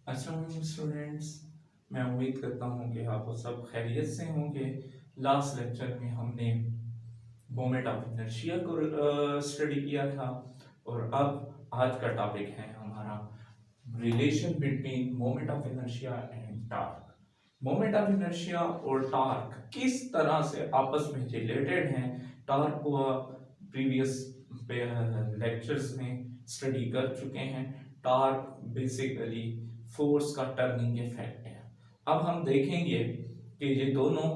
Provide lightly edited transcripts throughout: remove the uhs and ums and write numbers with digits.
अस्सलाम स्टूडेंट्स, मैं उम्मीद करता हूँ कि आप सब खैरियत से होंगे। लास्ट लेक्चर में हमने मोमेंट ऑफ इनर्शिया को स्टडी किया था और अब आज का टॉपिक है हमारा relation between moment of inertia and torque. Moment of inertia और टार्क किस तरह से आपस में रिलेटेड हैं, टार्क को प्रीवियस लेक्चर्स में स्टडी कर चुके हैं। टार्क बेसिकली फोर्स का टर्निंग इफेक्ट है। अब हम देखेंगे कि ये दोनों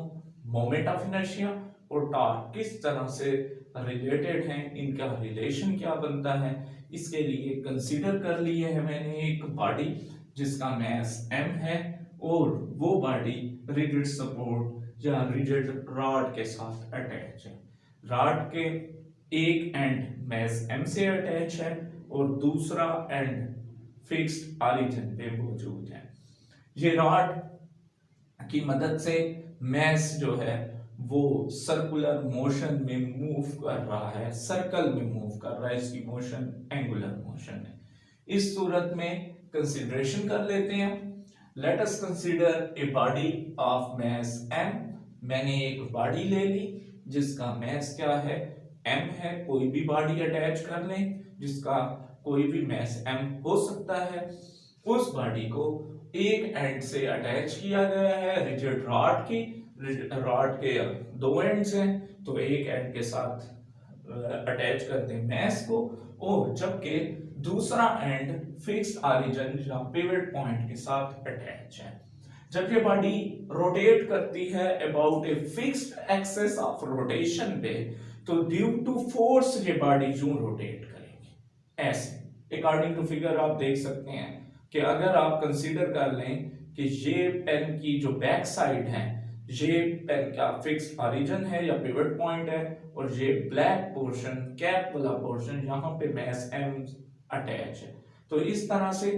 मोमेंट ऑफ इनर्शिया और टार्क किस तरह से रिलेटेड हैं, इनका रिलेशन क्या बनता है। इसके लिए कंसीडर कर लिए है मैंने एक बॉडी जिसका मास m है और वो बॉडी रिजिड सपोर्ट या रिजिड रॉड के साथ अटैच है। रॉड के एक एंड मास m से अटैच है और दूसरा एंड फिक्स्ड ऑरिजिन पे मौजूद है। ये रॉड की मदद से मास जो है वो सर्कुलर मोशन में मूव कर रहा है, सर्कल में मूव कर रहा है। इसकी मोशन एंगुलर मोशन है। इस सूरत में कंसीडरेशन कर लेते हैं। Let us consider a body of mass m। मैंने एक बॉडी ले ली जिसका मास क्या है, m है। कोई भी बॉडी अटैच कर लें जिसका कोई भी मास m हो सकता है। उस बॉडी को एक एंड से अटैच किया गया है रिजिड रॉड की। रॉड के दो एंड्स हैं तो एक एंड के साथ अटैच करते हैं मास को, और जबकि दूसरा एंड फिक्स्ड ऑरिजिन या पिवट पॉइंट के साथ अटैच है। जब ये बॉडी रोटेट करती है about a fixed axis of rotation पे, तो ड्यू टू फोर्स ये बॉडी यूं रोटेट करेगी ऐसे। अकॉर्डिंग टू फिगर आप देख सकते हैं कि अगर आप कंसीडर कर लें कि ये पेन की जो बैक साइड है, ये पेन का फिक्स्ड ओरिजिन है या पिवट पॉइंट है, और ये ब्लैक पोर्शन कैप वाला पोर्शन यहाँ पे मास m अटैच है। तो इस तरह से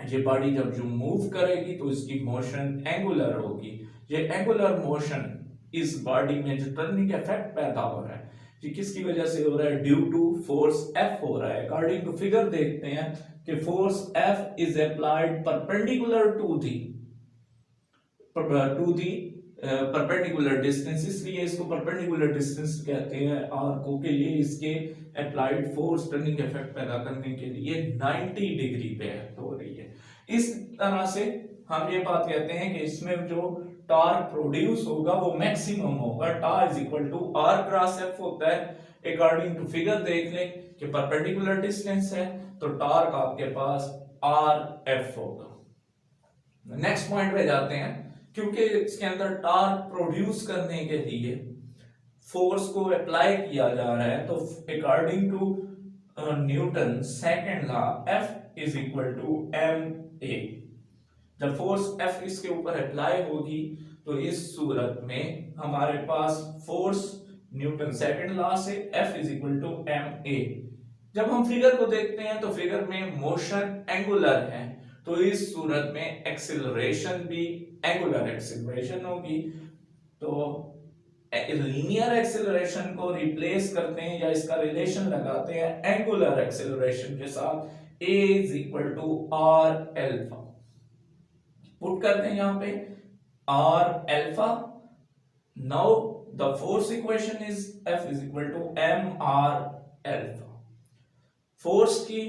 ये बॉडी जब जो मूव करेगी तो इसकी मोशन एंगुलर होगी। ये एंगुलर मोशन इस बॉडी में जो टर्निंग इफेक्ट पैदा हो रहा है, ये किसकी वजह से हो रहा है? ड्यू टू फोर्स F हो रहा है। अकॉर्डिंग टू फिगर देखते हैं कि force F is applied perpendicular to the perpendicular distance, इसलिए इसको परपेंडिकुलर डिस्टेंस कहते हैं आर को, के लिए इसके अप्लाइड फोर्स टर्निंग इफेक्ट पैदा करने के लिए 90 डिग्री पे हो रही है। इस तरह से हम ये बात कहते हैं कि इसमें जो टॉर्क प्रोड्यूस होगा वो मैक्सिमम होगा। Torque is equal to R cross F होता है। अकॉर्डिंग टू फिगर देख लें कि परपेंडिकुलर डिस्टेंस है तो टॉर्क आपके पास आर एफ होगा। नेक्स्ट पॉइंट पे जाते हैं। क्योंकि इसके अंदर टॉर्क प्रोड्यूस करने के लिए फोर्स को अप्लाई किया जा रहा है, तो according to Newton second law F is equal to ma। जब फोर्स F इसके ऊपर अप्लाई होगी तो इस सूरत में हमारे पास फोर्स न्यूटन सेकंड लॉ से F is equal to ma। जब हम फिगर को देखते हैं तो फिगर में मोशन एंगुलर है, तो इस सूरत में एक्सिलरेशन भी एंगुलर एक्सिलरेशन होगी। तो लीनियर एक्सिलरेशन को रिप्लेस करते हैं या इसका रिलेशन लगाते हैं एंगुलर एक्सिलरेशन के साथ, a is equal to R alpha. Put करते हैं यहां पे R alpha. Now the force equation is F is equal to M R alpha. Force की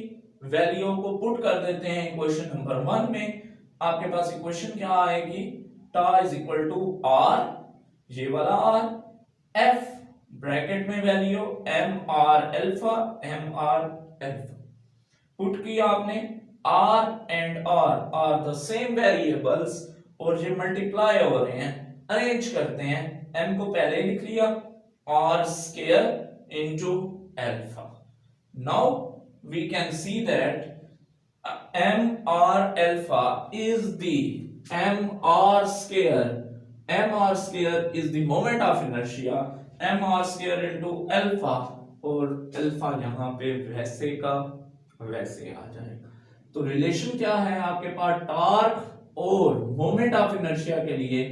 वैल्यू को पुट कर देते हैं इक्वेशन नंबर 1 में। आपके पास इक्वेशन क्या आएगी? टा इज इक्वल टू आर, ये वाला आर, एफ ब्रैकेट में value M R alpha, M R alpha put किया आपने। R and R the same variables और ये मल्टीप्लाई हो रहे हैं। अरेंज करते हैं, एम को पहले लिख लिया, R square into alpha. Now we can see that mr alpha is the mr square. mr square is the moment of inertia, mr square into alpha, और अल्फा यहां पे वैसे का वैसे आ जाएगा। तो रिलेशन क्या है आपके पास? टॉर्क और मोमेंट ऑफ इनर्शिया के लिए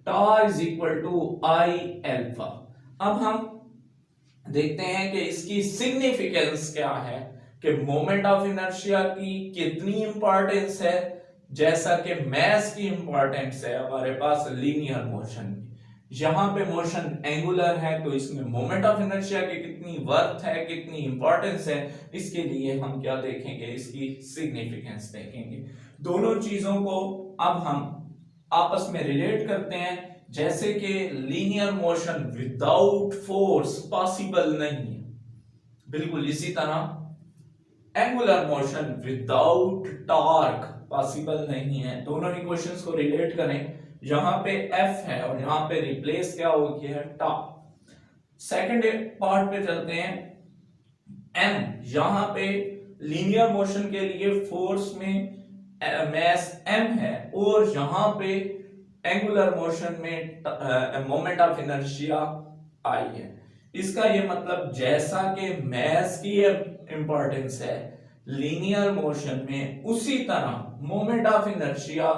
tau is equal to I alpha. अब हम देखते हैं कि इसकी सिग्निफिकेंस क्या है, कि मोमेंट ऑफ इनर्शिया की कितनी इंपॉर्टेंस है जैसा कि मैस की इंपॉर्टेंस है हमारे पास लीनियर मोशन में, यहां पे मोशन एंगुलर है तो इसमें मोमेंट ऑफ इनर्शिया की कितनी वर्थ है, कितनी इंपॉर्टेंस है, इसके लिए हम क्या देखेंगे, इसकी सिग्निफिकेंस देखेंगे। दोनों चीजों को अब हम आपस में रिलेट करते हैं। जैसे कि linear motion without force possible नहीं है, बिल्कुल इसी तरह angular motion without torque possible नहीं है। दोनों इक्वेशंस को रिलेट करें, यहां पे F है और यहां पे रिप्लेस क्या हो गया है, टॉर्क। सेकंड पार्ट पे चलते हैं, M यहां पे लीनियर मोशन के लिए फोर्स में मैस M है और यहां पे एंगुलर मोशन में मोमेंट ऑफ इनर्शिया I है। इसका ये मतलब जैसा कि मैस की इंपॉर्टेंस है लीनियर मोशन में, उसी तरह moment of inertia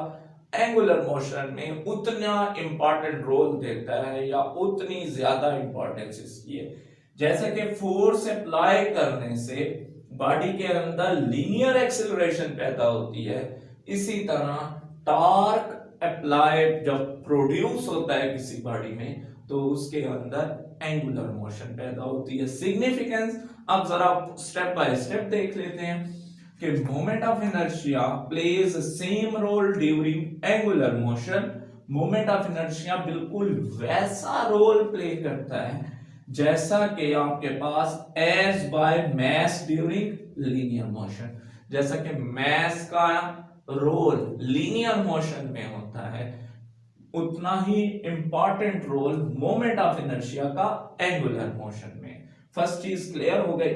angular motion में उतना इंपॉर्टेंट रोल देता है या उतनी ज्यादा इंपॉर्टेंस इसकी है। जैसे कि फोर्स अप्लाई करने से बॉडी के अंदर लीनियर एक्सेलरेशन पैदा होती है, इसी तरह टॉर्क अप्लाइड जब प्रोड्यूस होता है किसी बॉडी में तो उसके अंदर एंगुलर मोशन पैदा होती है। सिग्निफिकेंस अब जरा स्टेप बाय स्टेप देख लेते हैं कि moment of inertia plays same role during angular motion. Moment of inertia बिल्कुल वैसा रोल प्ले करता है जैसा कि आपके पास as by mass during linear motion. जैसा कि मैस का रोल लीनियर मोशन में होता है, उतना ही important role moment of inertia का एंगुलर मोशन में। फर्स्ट चीज क्लियर हो गई।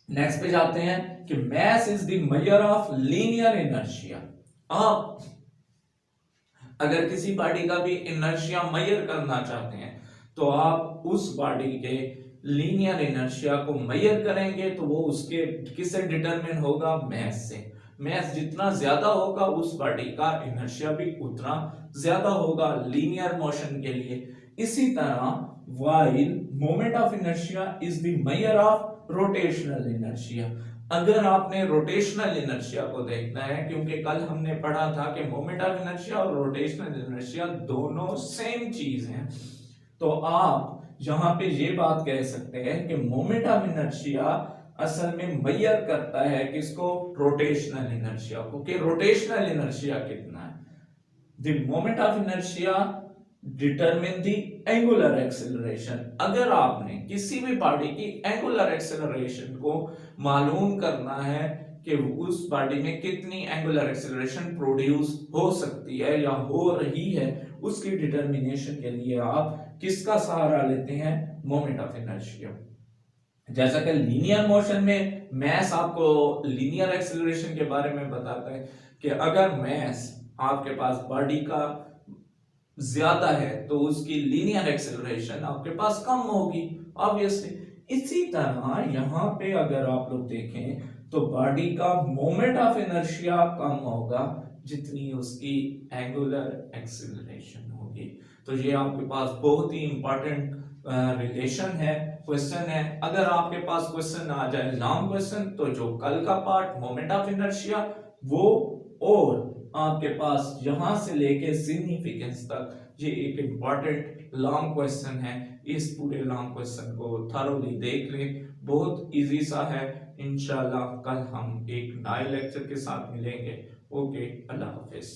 नेक्स्ट पे जाते हैं कि mass is the measure of linear inertia. आप अगर किसी बॉडी का भी इनर्शिया मेजर करना चाहते हैं तो आप उस बॉडी के लीनियर इनर्शिया को मेजर करेंगे तो वो उसके किससे डिटरमिन होगा, मैस से। मैस जितना ज्यादा होगा उस बॉडी का इनर्शिया भी उतना ज्यादा होगा लीनियर मोशन के लिए। इसी तरह while moment of inertia is the measure of rotational inertia. अगर आपने रोटेशनल इनर्शिया को देखना है, क्योंकि कल हमने पढ़ा था कि मोमेंट ऑफ इनर्शिया और रोटेशनल इनर्शिया दोनों सेम चीज हैं, तो आप यहां पे ये बात कह सकते हैं कि मोमेंट ऑफ इनर्शिया असल में मेजर करता है किसको, रोटेशनल इनर्शिया को, कि रोटेशनल इनर्शिया कितना है। The moment of inertia determine the angular acceleration. अगर आपने किसी भी बॉडी की एंगुलर एक्सेलरेशन को मालूम करना है कि उस बॉडी में कितनी एंगुलर एक्सेलरेशन प्रोड्यूस हो सकती है या हो रही है, उसकी डिटर्मिनेशन के लिए आप किसका सहारा लेते हैं, मोमेंट ऑफ इनर्शिया। जैसा कि लीनियर मोशन में मैस आपको लीनियर एक्सेलरेशन के बारे में बताता है कि अगर मैस आपके पास बॉडी का ज्यादा है तो उसकी लीनियर एक्सेलरेशन आपके पास कम होगी ऑब्वियसली। इसी तरह यहाँ पे अगर आप लोग देखें तो बॉडी का मोमेंट ऑफ इनर्शिया कम होगा जितनी उसकी एंगुलर एक्सेलरेशन होगी। तो ये आपके पास बहुत ही इंपॉर्टेंट रिलेशन है, क्वेश्चन है। अगर आपके पास क्वेश्चन आ जाए लॉन्ग क्वेश्चन, तो जो कल का पार्ट मोमेंट ऑफ इनर्शिया वो, और आपके पास यहां से लेके सिग्निफिकेंस तक ये एक इंपॉर्टेंट लॉन्ग क्वेश्चन है। इस पूरे लॉन्ग क्वेश्चन को थरोली देख लें, बहुत इजी सा है। इंशाल्लाह कल हम एक नए लेक्चर के साथ मिलेंगे। ओके, अल्लाह हाफिज।